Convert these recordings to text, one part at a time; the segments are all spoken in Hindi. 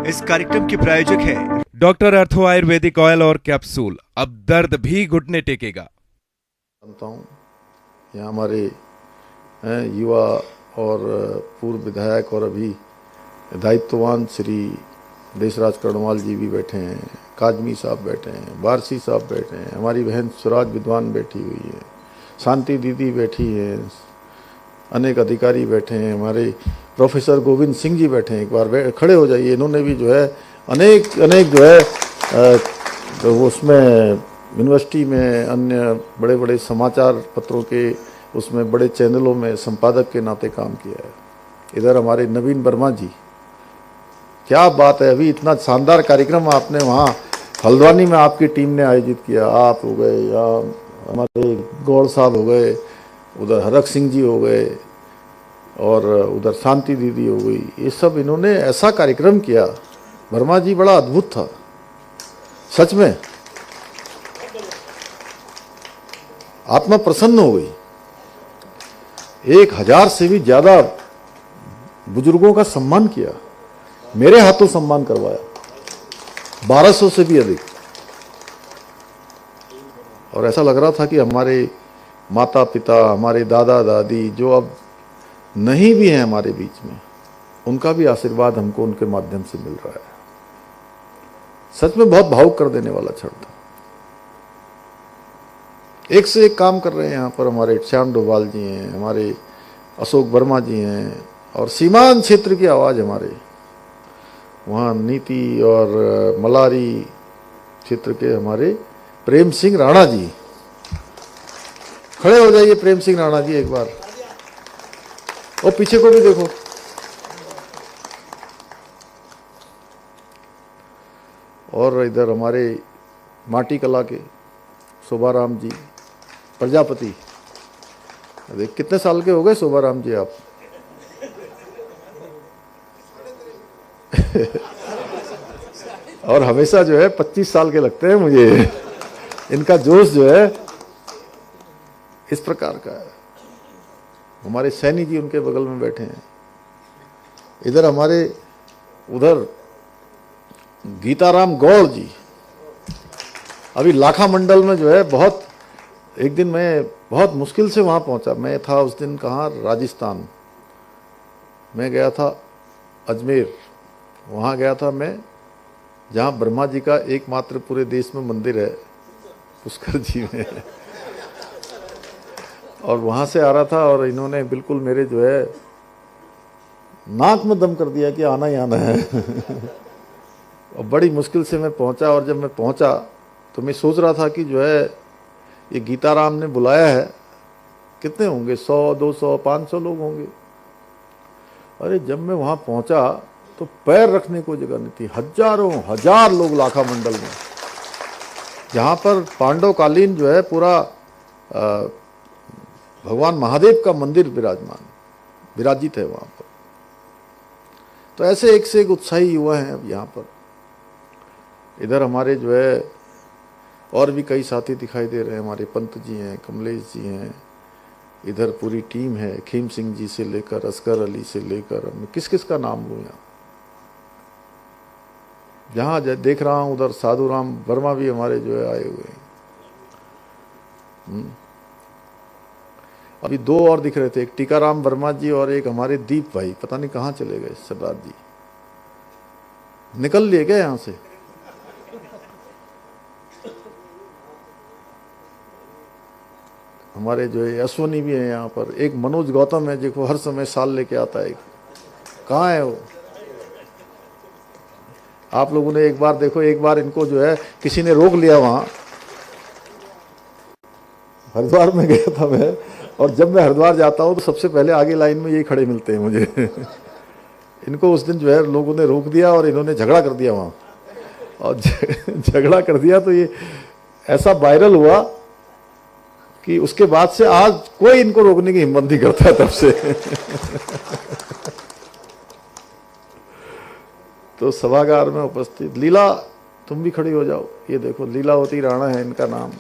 इस कार्यक्रम के प्रायोजक है डॉक्टर अर्थो आयुर्वेदिक ऑयल और कैप्सूल। अब दर्द भी घुटने टेकेगा। जानता हूँ यहाँ हमारे युवा और पूर्व विधायक और अभी दायित्ववान श्री देशराज कर्णवाल जी भी बैठे हैं, काजमी साहब बैठे हैं, वारसी साहब बैठे हैं, हमारी बहन सुराज विद्वान बैठी हुई है, शांति दीदी बैठी है, अनेक अधिकारी बैठे हैं, हमारे प्रोफेसर गोविंद सिंह जी बैठे हैं। एक बार खड़े हो जाइए। इन्होंने भी जो है अनेक जो है उसमें यूनिवर्सिटी में अन्य बड़े बड़े समाचार पत्रों के उसमें बड़े चैनलों में संपादक के नाते काम किया है। इधर हमारे नवीन वर्मा जी, क्या बात है, अभी इतना शानदार कार्यक्रम आपने वहाँ हल्द्वानी में आपकी टीम ने आयोजित किया। आप हो गए या हमारे गौड़ साहब हो गए, उधर हरक सिंह जी हो गए और उधर शांति दीदी हो गई। ये सब इन्होंने ऐसा कार्यक्रम किया। वर्मा जी बड़ा अद्भुत था सच में, आत्मा प्रसन्न हो गई। 1000 से भी ज्यादा बुजुर्गों का सम्मान किया, मेरे हाथों सम्मान करवाया, 1200 से भी अधिक। और ऐसा लग रहा था कि हमारे माता पिता, हमारे दादा दादी जो अब नहीं भी हैं हमारे बीच में, उनका भी आशीर्वाद हमको उनके माध्यम से मिल रहा है। सच में बहुत भावुक कर देने वाला क्षण था। एक से एक काम कर रहे हैं यहाँ पर। हमारे श्याम डोभाल जी हैं, हमारे अशोक वर्मा जी हैं, और सीमांत क्षेत्र की आवाज़ हमारे वहाँ नीति और मलारी क्षेत्र के हमारे प्रेम सिंह राणा जी। खड़े हो जाइए प्रेम सिंह राणा जी एक बार, और पीछे को भी देखो। और इधर हमारे माटी कला के शोभाराम जी प्रजापति। देख कितने साल के हो गए शोभाराम जी आप? और हमेशा जो है 25 साल के लगते हैं मुझे। इनका जोश जो है इस प्रकार का है। हमारे सैनी जी उनके बगल में बैठे हैं। इधर हमारे उधर गीताराम गौड़ जी, अभी लाखा मंडल में जो है बहुत, एक दिन मैं बहुत मुश्किल से वहाँ पहुँचा। मैं था उस दिन कहाँ, राजस्थान मैं गया था, अजमेर। वहाँ गया था मैं जहाँ ब्रह्मा जी का एकमात्र पूरे देश में मंदिर है, पुष्कर जी में। और वहाँ से आ रहा था और इन्होंने बिल्कुल मेरे जो है नाक में दम कर दिया कि आना ही आना है। और बड़ी मुश्किल से मैं पहुँचा। और जब मैं पहुँचा तो मैं सोच रहा था कि जो है ये गीताराम ने बुलाया है, कितने होंगे, 100, 200, 500 लोग होंगे। अरे जब मैं वहाँ पहुँचा तो पैर रखने को जगह नहीं थी। हजारों हजार लोग लाखा मंडल में, जहाँ पर पांडवकालीन जो है पूरा भगवान महादेव का मंदिर विराजित है वहाँ पर। तो ऐसे एक से एक उत्साही युवा हैं अब यहाँ पर। इधर हमारे जो है और भी कई साथी दिखाई दे रहे हैं। हमारे पंत जी हैं, कमलेश जी हैं, इधर पूरी टीम है, खीम सिंह जी से लेकर असगर अली से लेकर, मैं किस किस का नाम लूँ यहाँ। जहाँ देख रहा हूँ उधर साधु राम वर्मा भी हमारे जो है आए हुए हैं। अभी 2 और दिख रहे थे, एक टीकाराम वर्मा जी और एक हमारे दीप भाई, पता नहीं कहाँ चले गए सरदार जी, निकल लिए गए यहाँ से। हमारे जो है अश्वनी भी है यहाँ पर, एक मनोज गौतम है जो हर समय साल लेके आता है। कहाँ है वो? आप लोगों ने एक बार देखो, एक बार इनको जो है किसी ने रोक लिया वहाँ, हरिद्वार में गया था मैं, और जब मैं हरिद्वार जाता हूँ तो सबसे पहले आगे लाइन में यही खड़े मिलते हैं मुझे। इनको उस दिन जो है लोगों ने रोक दिया और इन्होंने झगड़ा कर दिया वहाँ, और झगड़ा कर दिया तो ये ऐसा वायरल हुआ कि उसके बाद से आज कोई इनको रोकने की हिम्मत नहीं करता तब से। तो सभागार में उपस्थित लीला, तुम भी खड़ी हो जाओ। ये देखो लीलावती राणा है इनका नाम,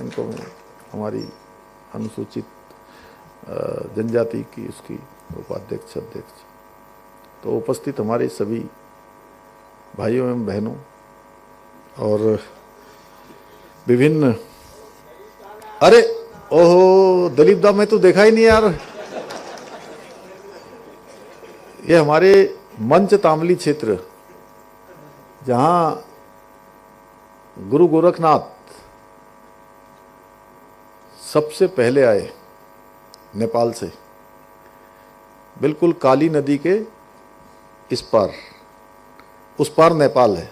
इनको हमारी अनुसूचित जनजाति की उसकी उपाध्यक्ष अध्यक्ष। तो उपस्थित हमारे सभी भाइयों एवं बहनों और विभिन्न, अरे ओहो दिलीप दा, मैं तो देखा ही नहीं यार। ये हमारे मंच तामली क्षेत्र, जहां गुरु गोरखनाथ सबसे पहले आए नेपाल से, बिल्कुल काली नदी के इस पार, उस पार नेपाल है।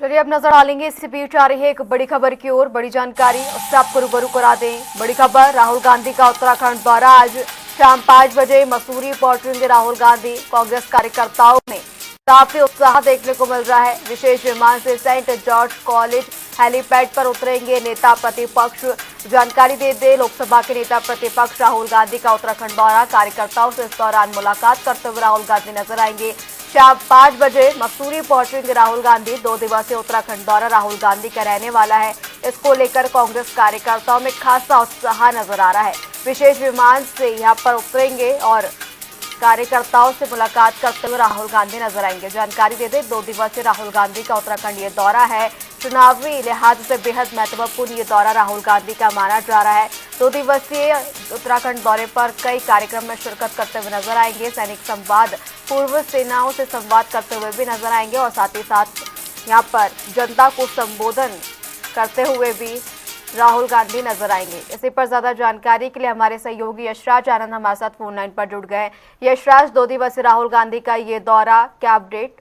चलिए अब नजर डालेंगे, इसी बीच आ रही है एक बड़ी खबर की ओर। बड़ी जानकारी उससे आपको रूबरू करा दें। बड़ी खबर, राहुल गांधी का उत्तराखंड दौरा। आज शाम 5 बजे मसूरी पहुंचेंगे राहुल गांधी। कांग्रेस कार्यकर्ताओं में काफी उत्साह देखने को मिल रहा है। विशेष विमान से सेंट जॉर्ज कॉलेज हेलीपैड पर उतरेंगे नेता प्रतिपक्ष। जानकारी दे दे, लोकसभा के नेता प्रतिपक्ष राहुल गांधी का उत्तराखंड दौरा। कार्यकर्ताओं से इस दौरान मुलाकात करते हुए राहुल गांधी नजर आएंगे। शाम 5 बजे मसूरी पहुंचेंगे राहुल गांधी। 2 दिवसीय उत्तराखंड दौरा राहुल गांधी का रहने वाला है। इसको लेकर कांग्रेस कार्यकर्ताओं में खासा उत्साह नजर आ रहा है। विशेष विमान से यहां पर उतरेंगे और कार्यकर्ताओं से मुलाकात करते हुए राहुल गांधी नजर आएंगे। जानकारी दे दें, 2 दिवसीय राहुल गांधी का उत्तराखंड ये दौरा है। चुनावी लिहाज से बेहद महत्वपूर्ण ये दौरा राहुल गांधी का माना जा रहा है। 2 दिवसीय उत्तराखंड दौरे पर कई कार्यक्रम में शिरकत करते हुए नजर आएंगे। सैनिक संवाद, पूर्व सेनाओं से संवाद करते हुए भी नजर आएंगे और साथ ही साथ यहाँ पर जनता को संबोधन करते हुए भी राहुल गांधी नजर आएंगे। इसी पर ज्यादा जानकारी के लिए हमारे सहयोगी यशराज आनंद हमारे साथ फोन लाइन पर जुड़ गए। यशराज, 2 दिवसीय राहुल गांधी का ये दौरा, क्या अपडेट?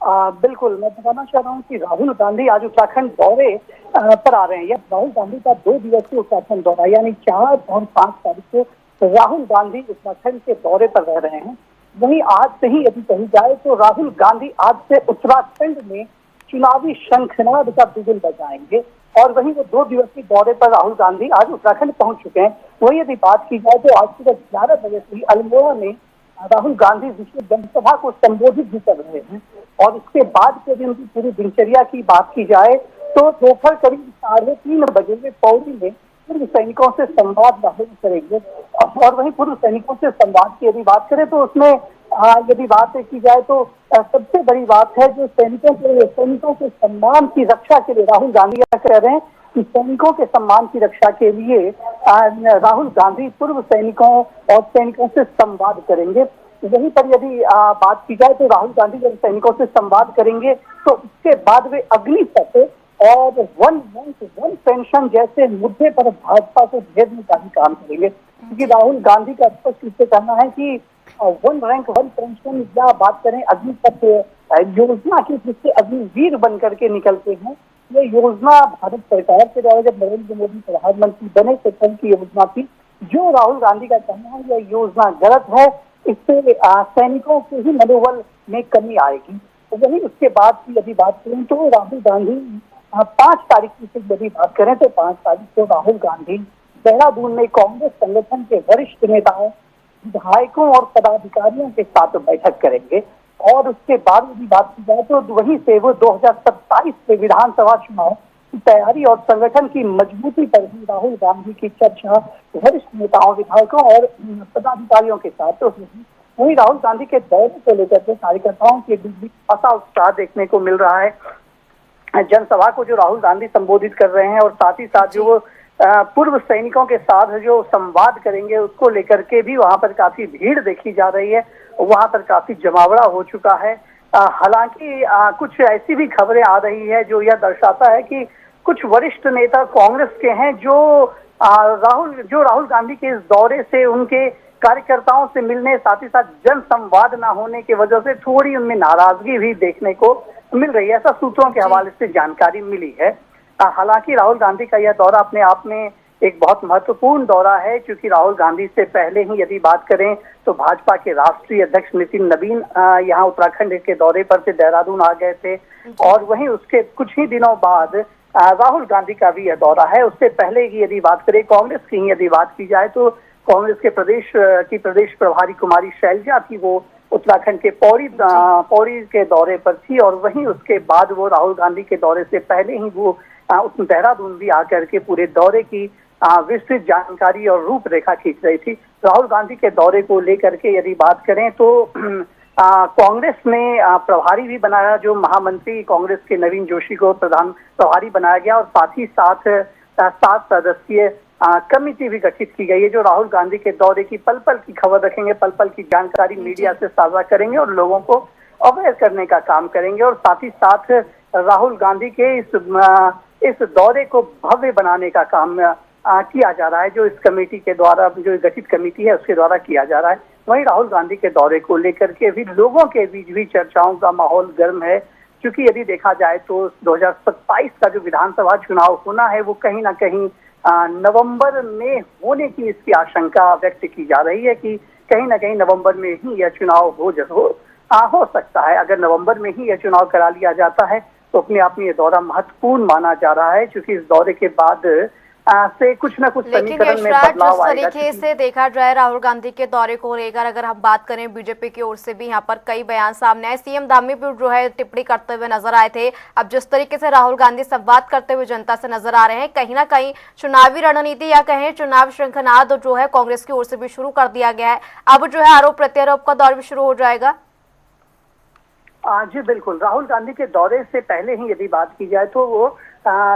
बिल्कुल, मैं बताना चाह रहा हूँ कि राहुल गांधी आज उत्तराखंड दौरे पर आ रहे हैं। यह राहुल गांधी का 2 दिवसीय उत्तराखंड दौरा, यानी 4 और 5 तारीख को राहुल गांधी उत्तराखंड के दौरे पर रह रहे हैं। वहीं आज से ही यदि कही जाए तो राहुल गांधी आज से उत्तराखंड में चुनावी शंखनाद का बिगुल बजाएंगे और वहीं वो 2 दिवसीय दौरे पर राहुल गांधी आज उत्तराखंड पहुंच चुके हैं। वही यदि बात की जाए तो आज सुबह 11 बजे से ही अल्मोड़ा में राहुल गांधी विश्व जनसभा को संबोधित भी कर रहे हैं और इसके बाद के दिन की पूरी दिनचर्या की बात की जाए तो दोपहर करीब 3:30 बजे वे पौड़ी में पूर्व सैनिकों से संवाद राहुल करेंगे। और वहीं पूर्व सैनिकों से संवाद की यदि बात करें तो उसमें यदि बात की जाए तो सबसे बड़ी बात है जो सैनिकों के सम्मान की रक्षा के लिए राहुल गांधी कह रहे हैं कि सैनिकों के सम्मान की रक्षा के लिए राहुल गांधी पूर्व सैनिकों और सैनिकों से संवाद करेंगे। वहीं पर यदि बात की जाए तो राहुल गांधी जब सैनिकों से संवाद करेंगे तो उसके बाद वे अग्निपथ और वन पेंशन जैसे मुद्दे पर भाजपा को घेरने का भी काम करेंगे, क्योंकि राहुल गांधी का स्पष्ट रूप से कहना है कि 1 रैंक 1 पेंशन या बात करें अग्निपथ योजना की, जिससे अग्निवीर बन करके निकलते हैं, ये योजना भारत सरकार के द्वारा जब नरेंद्र मोदी प्रधानमंत्री बने तो कल की योजना थी। जो राहुल गांधी का कहना है यह योजना गलत है, इससे सैनिकों के ही मनोबल में कमी आएगी। तो वही उसके बाद की यदि बात करें तो राहुल गांधी 5 तारीख की यदि बात करें तो 5 तारीख को राहुल गांधी देहरादून में कांग्रेस संगठन के वरिष्ठ नेताओं, विधायकों और पदाधिकारियों के साथ बैठक करेंगे और उसके बाद यदि बात की जाए तो वहीं से वो 2027 के विधानसभा चुनाव की तैयारी और संगठन की मजबूती पर भी राहुल गांधी की चर्चा वरिष्ठ नेताओं, विधायकों और पदाधिकारियों के साथ तो वही राहुल गांधी के दौरे को लेकर के कार्यकर्ताओं के बीच भी खासा उत्साह देखने को मिल रहा है। जनसभा को जो राहुल गांधी संबोधित कर रहे हैं और साथ ही साथ जो पूर्व सैनिकों के साथ जो संवाद करेंगे उसको लेकर के भी वहां पर काफी भीड़ देखी जा रही है। वहां पर काफी जमावड़ा हो चुका है। हालांकि कुछ ऐसी भी खबरें आ रही है जो यह दर्शाता है कि कुछ वरिष्ठ नेता कांग्रेस के हैं जो राहुल गांधी के इस दौरे से उनके कार्यकर्ताओं से मिलने, साथ ही साथ जन संवाद न होने की वजह से थोड़ी उनमें नाराजगी भी देखने को मिल रही है। ऐसा सूत्रों के हवाले से जानकारी मिली है। हालांकि राहुल गांधी का यह दौरा अपने आप में एक बहुत महत्वपूर्ण दौरा है, क्योंकि राहुल गांधी से पहले ही यदि बात करें तो भाजपा के राष्ट्रीय अध्यक्ष नितिन नवीन यहाँ उत्तराखंड के दौरे पर से देहरादून आ गए थे और वहीं उसके कुछ ही दिनों बाद राहुल गांधी का भी यह दौरा है। उससे पहले की यदि बात करें कांग्रेस की यदि बात की जाए तो कांग्रेस के प्रदेश प्रभारी कुमारी शैलजा थी, वो उत्तराखंड के पौड़ी के दौरे पर थी और वहीं उसके बाद वो राहुल गांधी के दौरे से पहले ही वो देहरादून भी आकर के पूरे दौरे की विस्तृत जानकारी और रूपरेखा खींच रही थी। राहुल गांधी के दौरे को लेकर के यदि बात करें तो कांग्रेस ने प्रभारी भी बनाया, जो महामंत्री कांग्रेस के नवीन जोशी को प्रधान प्रभारी बनाया गया, और साथ ही साथ 7 सदस्यीय कमेटी भी गठित की गई है, जो राहुल गांधी के दौरे की पल पल की खबर रखेंगे, पल पल की जानकारी मीडिया से साझा करेंगे और लोगों को अवेयर करने का काम करेंगे। और साथ ही साथ राहुल गांधी के इस दौरे को भव्य बनाने का काम किया जा रहा है, जो इस कमेटी के द्वारा, जो गठित कमेटी है उसके द्वारा किया जा रहा है। वहीं राहुल गांधी के दौरे को लेकर के भी लोगों के बीच भी चर्चाओं का माहौल गर्म है, क्योंकि यदि देखा जाए तो 2027 का जो विधानसभा चुनाव होना है वो कहीं ना कहीं नवंबर में होने की इसकी आशंका व्यक्त की जा रही है कि कहीं ना कहीं नवंबर में ही यह चुनाव हो सकता है। अगर नवंबर में ही यह चुनाव करा लिया जाता है तो अपने आप में यह दौरा महत्वपूर्ण माना जा रहा है, क्योंकि इस दौरे के बाद से कुछ न कुछ समीकरण में बदलाव आएगा। जिस तरीके से देखा जाए राहुल गांधी के दौरे को लेकर, अगर हम बात करें बीजेपी की ओर से भी यहाँ पर कई बयान सामने आए। सीएम धामीपुर जो है टिप्पणी करते हुए नजर आए थे। अब जिस तरीके से राहुल गांधी संवाद करते हुए जनता से नजर आ रहे हैं, कहीं ना कहीं चुनावी रणनीति या कहें चुनाव श्रृंखलानाद जो है कांग्रेस की ओर से भी शुरू कर दिया गया है। अब जो है आरोप प्रत्यारोप का दौर भी शुरू हो जाएगा। जी बिल्कुल, राहुल गांधी के दौरे से पहले ही यदि बात की जाए तो वो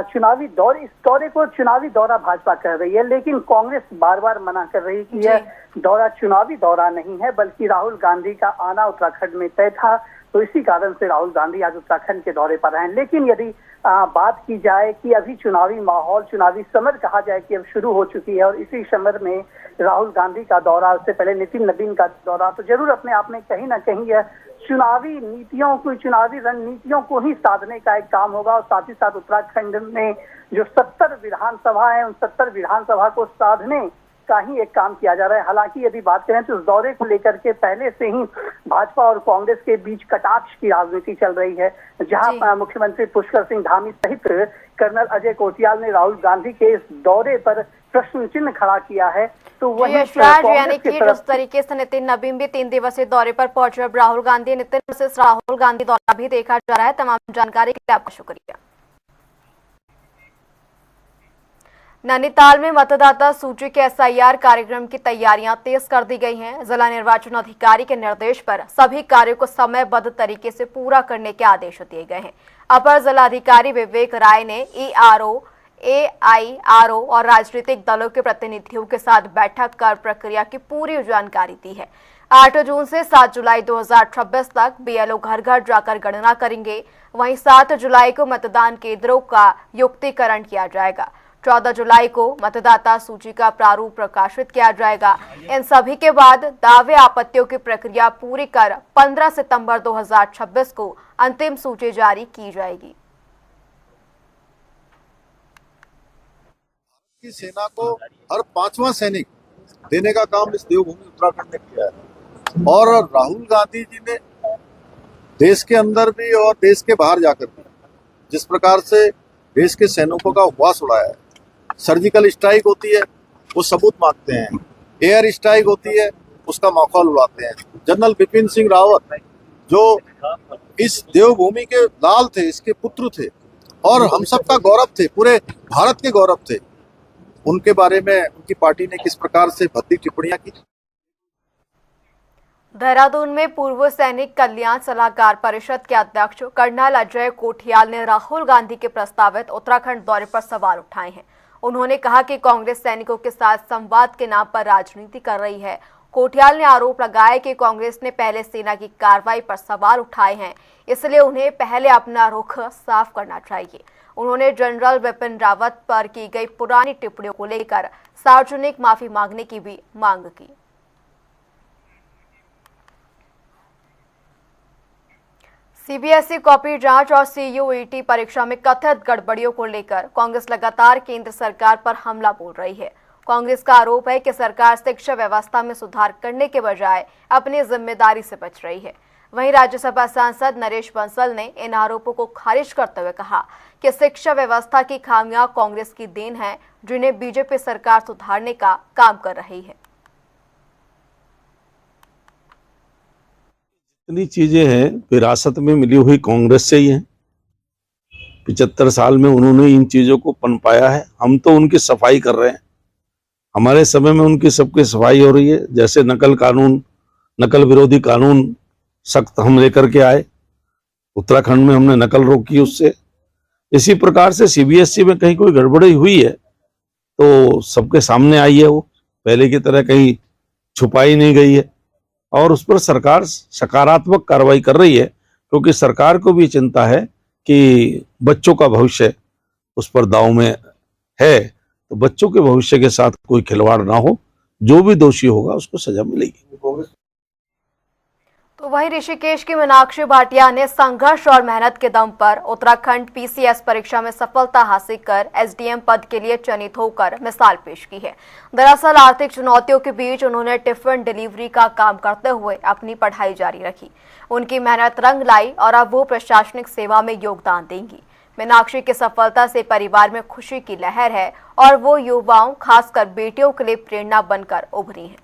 चुनावी दौरे, इस दौरे को चुनावी दौरा भाजपा कर रही है, लेकिन कांग्रेस बार बार मना कर रही कि यह दौरा चुनावी दौरा नहीं है, बल्कि राहुल गांधी का आना उत्तराखंड में तय था। तो इसी कारण से राहुल गांधी आज उत्तराखंड के दौरे पर हैं। लेकिन यदि बात की जाए कि अभी चुनावी माहौल, चुनावी समर कहा जाए कि अब शुरू हो चुकी है, और इसी समर में राहुल गांधी का दौरा, उससे पहले नितिन नबीन का दौरा, तो जरूर अपने आप में कहीं ना कहीं यह चुनावी नीतियों को, चुनावी रणनीतियों को ही साधने का एक काम होगा। और साथ ही साथ उत्तराखंड में जो 70 विधानसभा है, उन 70 विधानसभा को साधने का ही एक काम किया जा रहा है। हालांकि यदि बात करें तो इस दौरे को लेकर के पहले से ही भाजपा और कांग्रेस के बीच कटाक्ष की राजनीति चल रही है, जहां मुख्यमंत्री पुष्कर सिंह धामी सहित कर्नल अजय कोटियाल ने राहुल गांधी के इस दौरे पर प्रश्न चिन्ह खड़ा किया है। तो वही यानी कि जिस तरीके से नितिन नबीन भी 3 दिवसीय दौरे पर पहुंचे, अब राहुल गांधी, नितिन से राहुल गांधी दौरा भी देखा जा रहा है। तमाम जानकारी के लिए आपका शुक्रिया। नैनीताल में मतदाता सूची के SIR कार्यक्रम की तैयारियां तेज कर दी गई हैं। जिला निर्वाचन अधिकारी के निर्देश पर सभी कार्यों को समयबद्ध तरीके से पूरा करने के आदेश दिए गए हैं। अपर जिलाधिकारी विवेक राय ने ERO, AIRO और राजनीतिक दलों के प्रतिनिधियों के साथ बैठक कर प्रक्रिया की पूरी जानकारी दी है। 8 जून से 7 जुलाई 2026 तक BLO घर घर जाकर गणना करेंगे। वहीं 7 जुलाई को मतदान केंद्रों का युक्तिकरण किया जाएगा। 14 जुलाई को मतदाता सूची का प्रारूप प्रकाशित किया जाएगा। इन सभी के बाद दावे आपत्तियों की प्रक्रिया पूरी कर 15 सितंबर 2026 को अंतिम सूची जारी की जाएगी। की सेना को हर 5वां सैनिक देने का काम इस देवभूमि उत्तराखंड ने किया है, और राहुल गांधी जी ने देश के अंदर भी और देश के बाहर जाकर भी जिस प्रकार से देश के सैनिकों का उपवास उड़ाया है, सर्जिकल स्ट्राइक होती है वो सबूत मांगते हैं, एयर स्ट्राइक होती है उसका मौका उड़ाते हैं। जनरल बिपिन सिंह रावत जो इस देवभूमि के लाल थे, इसके पुत्र थे और हम सबका गौरव थे, पूरे भारत के गौरव थे, उनके बारे में उनकी पार्टी ने किस प्रकार से भद्दी टिप्पणियां की। देहरादून में पूर्व सैनिक कल्याण सलाहकार परिषद के अध्यक्ष कर्नल अजय कोटियाल ने राहुल गांधी के प्रस्तावित उत्तराखंड दौरे पर सवाल उठाए हैं। उन्होंने कहा कि कांग्रेस सैनिकों के साथ संवाद के नाम पर राजनीति कर रही है। कोटियाल ने आरोप लगाया कि कांग्रेस ने पहले सेना की कार्रवाई पर सवाल उठाए हैं, इसलिए उन्हें पहले अपना रुख साफ करना चाहिए। उन्होंने जनरल बिपिन रावत पर की गई पुरानी टिप्पणियों को लेकर सार्वजनिक माफी मांगने की भी मांग की। CBSE कॉपी जांच और CUET परीक्षा में कथित गड़बड़ियों को लेकर कांग्रेस लगातार केंद्र सरकार पर हमला बोल रही है। कांग्रेस का आरोप है कि सरकार शिक्षा व्यवस्था में सुधार करने के बजाय अपनी जिम्मेदारी से बच रही है। वहीं राज्यसभा सांसद नरेश बंसल ने इन आरोपों को खारिज करते हुए कहा कि शिक्षा व्यवस्था की खामियां कांग्रेस की देन है, जिन्हें बीजेपी सरकार सुधारने का काम कर रही है। जितनी चीजें हैं विरासत में मिली हुई कांग्रेस से ही हैं। 75 साल में उन्होंने इन चीजों को पनपाया है। हम तो उनकी सफाई कर रहे हैं। हमारे समय में उनकी सबकी सफाई हो रही है। जैसे नकल कानून, नकल विरोधी कानून सख्त हम लेकर के आए, उत्तराखंड में हमने नकल रोकी उससे। इसी प्रकार से सीबीएसई में कहीं कोई गड़बड़ी हुई है तो सबके सामने आई है, वो पहले की तरह कहीं छुपाई नहीं गई है और उस पर सरकार सकारात्मक कार्रवाई कर रही है, क्योंकि सरकार को भी चिंता है कि बच्चों का भविष्य उस पर दांव में है, तो बच्चों के भविष्य के साथ कोई खिलवाड़ ना हो, जो भी दोषी होगा उसको सजा मिलेगी। तो वहीं ऋषिकेश की मीनाक्षी भाटिया ने संघर्ष और मेहनत के दम पर उत्तराखंड पीसीएस परीक्षा में सफलता हासिल कर एसडीएम पद के लिए चयनित होकर मिसाल पेश की है। दरअसल आर्थिक चुनौतियों के बीच उन्होंने टिफिन डिलीवरी का काम करते हुए अपनी पढ़ाई जारी रखी। उनकी मेहनत रंग लाई और अब वो प्रशासनिक सेवा में योगदान देंगी। मीनाक्षी की सफलता से परिवार में खुशी की लहर है और वो युवाओं, खासकर बेटियों के लिए प्रेरणा बनकर उभरी हैं।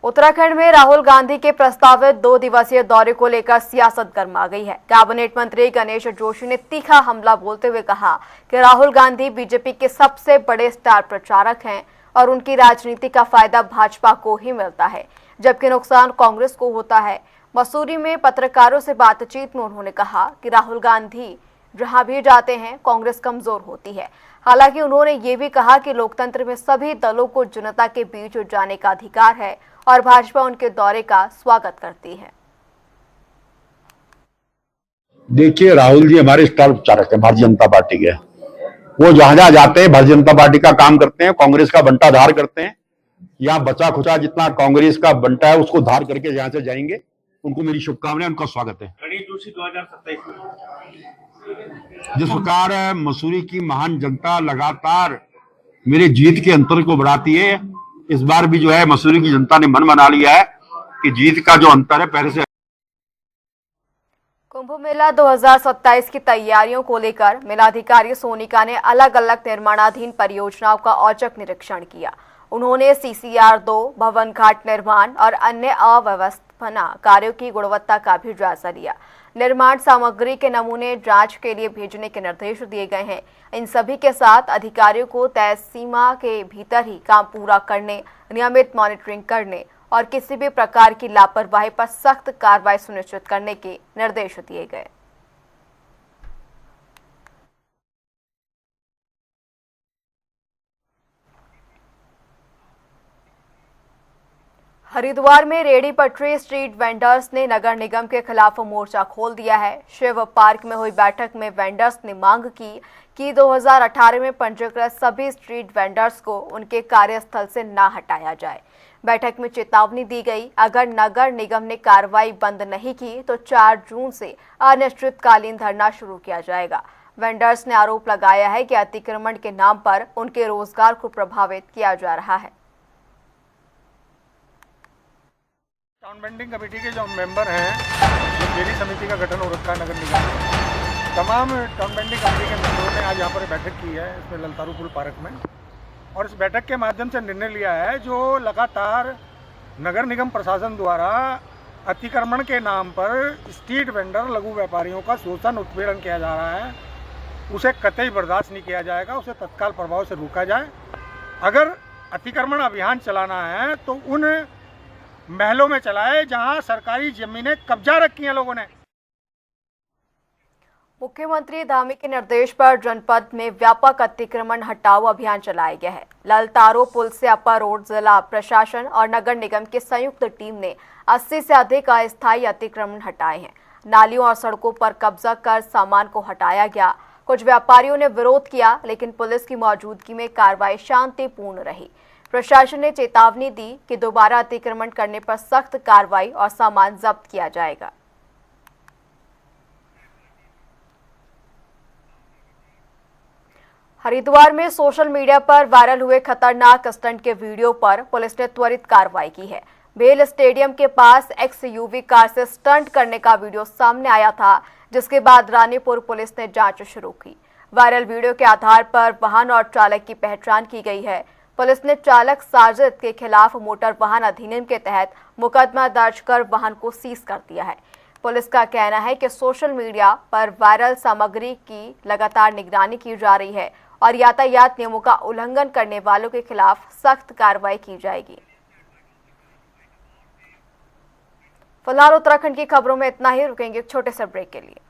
उत्तराखंड में राहुल गांधी के प्रस्तावित 2 दिवसीय दौरे को लेकर सियासत गर्मा गई है। कैबिनेट मंत्री गणेश जोशी ने तीखा हमला बोलते हुए कहा कि राहुल गांधी बीजेपी के सबसे बड़े स्टार प्रचारक हैं और उनकी राजनीति का फायदा भाजपा को ही मिलता है, जबकि नुकसान कांग्रेस को होता है। मसूरी में पत्रकारों से बातचीत में उन्होंने कहा कि राहुल गांधी जहां भी जाते हैं कांग्रेस कमजोर होती है। हालांकि उन्होंने ये भी कहा कि लोकतंत्र में सभी दलों को जनता के बीच जाने का अधिकार है और भाजपा उनके दौरे का स्वागत करती है। देखिए, राहुल जी हमारे स्टार प्रचारक है भारतीय जनता पार्टी के। वो जहां जहां जाते हैं भारतीय जनता पार्टी का काम करते हैं, कांग्रेस का बंटाधार करते हैं। यहाँ बचा खुचा जितना कांग्रेस का बंटा है उसको धार करके यहाँ से जाएंगे। उनको मेरी शुभकामनाएं, उनका स्वागत है। गणेश जोशी 2027 में जिस प्रकार मसूरी की महान जनता लगातार मेरे जीत के अंतर को बढ़ाती है, इस बार भी जो है मसूरी की जनता ने मन बना लिया है कि जीत का जो अंतर है पहले से। कुंभ मेला 2027 की तैयारियों को लेकर मेलाधिकारी सोनिका ने अलग अलग निर्माणाधीन परियोजनाओं का औचक निरीक्षण किया। उन्होंने सीसीआर 2, भवन घाट निर्माण और अन्य अव्यवस्थापना कार्यों की गुणवत्ता का भी जायजा लिया। निर्माण सामग्री के नमूने जांच के लिए भेजने के निर्देश दिए गए हैं। इन सभी के साथ अधिकारियों को तय सीमा के भीतर ही काम पूरा करने, नियमित मॉनिटरिंग करने और किसी भी प्रकार की लापरवाही पर सख्त कार्रवाई सुनिश्चित करने के निर्देश दिए गए। हरिद्वार में रेडी पटरी स्ट्रीट वेंडर्स ने नगर निगम के खिलाफ मोर्चा खोल दिया है। शिव पार्क में हुई बैठक में वेंडर्स ने मांग की कि 2018 में पंजीकृत सभी स्ट्रीट वेंडर्स को उनके कार्यस्थल से ना हटाया जाए। बैठक में चेतावनी दी गई, अगर नगर निगम ने कार्रवाई बंद नहीं की तो 4 जून से अनिश्चितकालीन धरना शुरू किया जाएगा। वेंडर्स ने आरोप लगाया है कि अतिक्रमण के नाम पर उनके रोजगार को प्रभावित किया जा रहा है। टाउन बेंडिंग कमेटी के जो मेंबर हैं, जो मेरी समिति का गठन हो रखा है नगर निगम में, तमाम टाउन बेंडिंग कमेटी के मेंबरों ने आज यहाँ पर बैठक की है इसमें ललतारू पुल पार्क में। और इस बैठक के माध्यम से निर्णय लिया है जो लगातार नगर निगम प्रशासन द्वारा अतिक्रमण के नाम पर स्ट्रीट वेंडर, लघु व्यापारियों का शोषण, उत्पीड़न किया जा रहा है, उसे कतई बर्दाश्त नहीं किया जाएगा। उसे तत्काल प्रभाव से रोका जाए। अगर अतिक्रमण अभियान चलाना है तो उन महलों में चलाए जहां सरकारी जमीनें कब्जा रखी हैं लोगों ने। मुख्यमंत्री धामी के निर्देश पर जनपद में व्यापक अतिक्रमण हटाओ अभियान चलाया गया है। ललतारो पुल से अपर रोड जिला प्रशासन और नगर निगम की संयुक्त टीम ने 80 से अधिक अस्थायी अतिक्रमण हटाए हैं। नालियों और सड़कों पर कब्जा कर सामान को हटाया गया। कुछ व्यापारियों ने विरोध किया, लेकिन पुलिस की मौजूदगी में कार्रवाई शांतिपूर्ण रही। प्रशासन ने चेतावनी दी कि दोबारा अतिक्रमण करने पर सख्त कार्रवाई और सामान जब्त किया जाएगा। हरिद्वार में सोशल मीडिया पर वायरल हुए खतरनाक स्टंट के वीडियो पर पुलिस ने त्वरित कार्रवाई की है। बेल स्टेडियम के पास एक्सयूवी कार से स्टंट करने का वीडियो सामने आया था, जिसके बाद रानीपुर पुलिस ने जांच शुरू की। वायरल वीडियो के आधार पर वाहन और चालक की पहचान की गई है। पुलिस ने चालक साजिद के खिलाफ मोटर वाहन अधिनियम के तहत मुकदमा दर्ज कर वाहन को सीज कर दिया है। पुलिस का कहना है कि सोशल मीडिया पर वायरल सामग्री की लगातार निगरानी की जा रही है और यातायात नियमों का उल्लंघन करने वालों के खिलाफ सख्त कार्रवाई की जाएगी। फिलहाल उत्तराखंड की खबरों में इतना ही। रुकेंगे एक छोटे से ब्रेक के लिए।